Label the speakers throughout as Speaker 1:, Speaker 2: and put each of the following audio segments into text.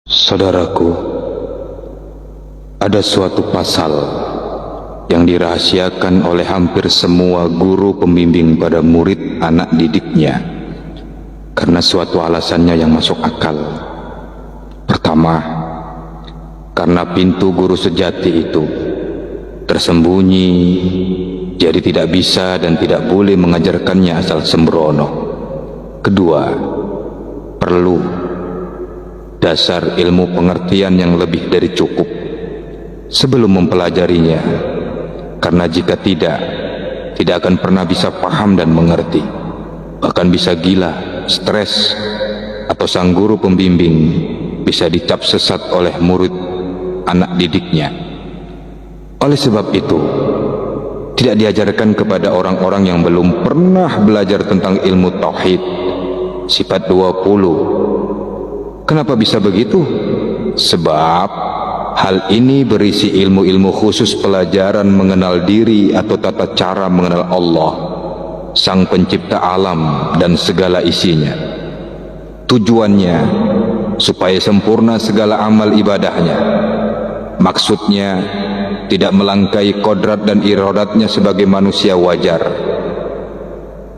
Speaker 1: Saudaraku, ada suatu pasal yang dirahasiakan oleh hampir semua guru pembimbing pada murid anak didiknya karena suatu alasannya yang masuk akal. Pertama, karena pintu guru sejati itu tersembunyi, jadi tidak bisa dan tidak boleh mengajarkannya asal sembrono. Kedua, perlu dasar ilmu pengertian yang lebih dari cukup sebelum mempelajarinya, karena jika tidak akan pernah bisa paham dan mengerti, bahkan bisa gila, stres, atau sang guru pembimbing bisa dicap sesat oleh murid anak didiknya. Oleh sebab itu, tidak diajarkan kepada orang-orang yang belum pernah belajar tentang ilmu tauhid, sifat 20. Kenapa bisa begitu? Sebab hal ini berisi ilmu-ilmu khusus pelajaran mengenal diri atau tata cara mengenal Allah, Sang Pencipta alam dan segala isinya. Tujuannya supaya sempurna segala amal ibadahnya. Maksudnya tidak melangkai kodrat dan iradatnya sebagai manusia wajar.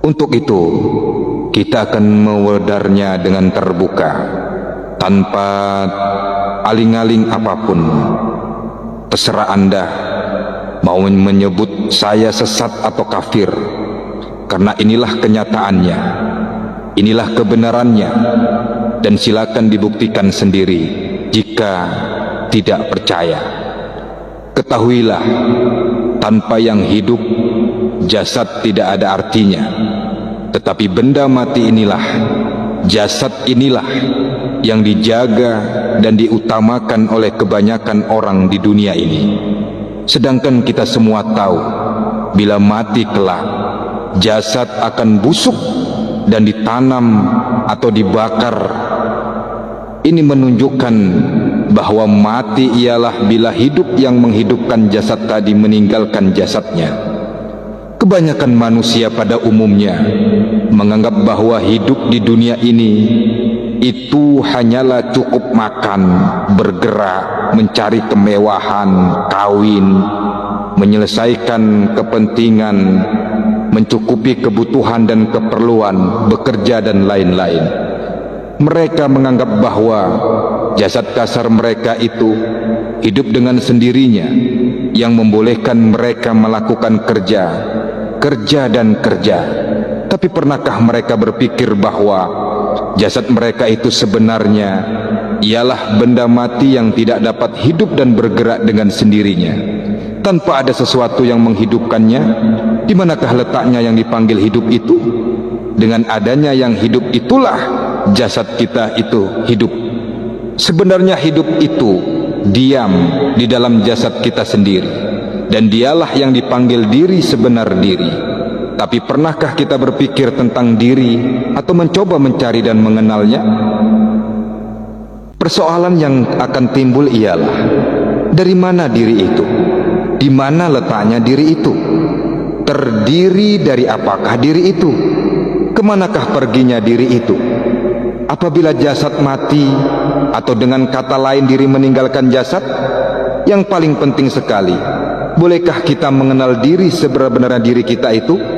Speaker 1: Untuk itu kita akan mewedarnya dengan terbuka, tanpa aling-aling apapun. Terserah Anda mau menyebut saya sesat atau kafir, karena inilah kenyataannya, inilah kebenarannya, dan silakan dibuktikan sendiri jika tidak percaya. Ketahuilah, tanpa yang hidup, jasad tidak ada artinya, tetapi benda mati inilah, jasad inilah yang dijaga dan diutamakan oleh kebanyakan orang di dunia ini. Sedangkan kita semua tahu, bila mati kelak, jasad akan busuk dan ditanam atau dibakar. Ini menunjukkan bahwa mati ialah bila hidup yang menghidupkan jasad tadi meninggalkan jasadnya. Kebanyakan manusia pada umumnya menganggap bahwa hidup di dunia ini itu hanyalah cukup makan, bergerak, mencari kemewahan, kawin, menyelesaikan kepentingan, mencukupi kebutuhan dan keperluan, bekerja dan lain-lain. Mereka menganggap bahwa jasad kasar mereka itu hidup dengan sendirinya, yang membolehkan mereka melakukan kerja dan kerja. Tapi pernahkah mereka berpikir bahwa jasad mereka itu sebenarnya ialah benda mati yang tidak dapat hidup dan bergerak dengan sendirinya, tanpa ada sesuatu yang menghidupkannya? Di manakah letaknya yang dipanggil hidup itu? Dengan adanya yang hidup itulah jasad kita itu hidup. Sebenarnya hidup itu diam di dalam jasad kita sendiri, dan dialah yang dipanggil diri sebenar diri. Tapi pernahkah kita berpikir tentang diri atau mencoba mencari dan mengenalnya? Persoalan yang akan timbul ialah, dari mana diri itu? Di mana letaknya diri itu? Terdiri dari apakah diri itu? Kemanakah perginya diri itu? Apabila jasad mati, atau dengan kata lain diri meninggalkan jasad? Yang paling penting sekali, bolehkah kita mengenal diri sebenar-benarnya diri kita itu?